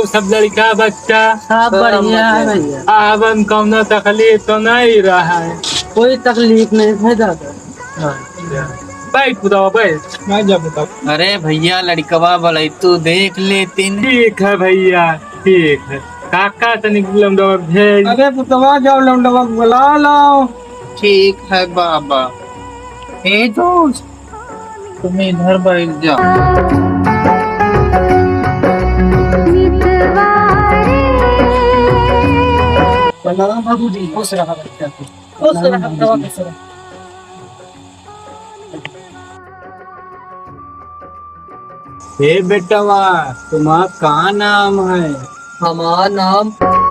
सब लड़का बच्चा? सब बढ़िया है भैया, अब कौनो तकलीफ तो नहीं रहा है? कोई तकलीफ नहीं है दादा। बैठ बताओ, बैठ। मैं जब बताओ। अरे भैया लड़कवा बोले तू देख लेतिन। ठीक है भैया, ठीक है। काका तनिक लमडवा भेज। अरे पुतवा जाओ लौंडवा बुला लाओ। ठीक है बाबा। ए दोस्त तुम इधर बैठ जाओ। प्रणाम बाबूजी, खुश रहा बच्चा, खुश रहा प्रभु, खुश रहा। हे बेटवा तुम्हारा का नाम है? हमारा नाम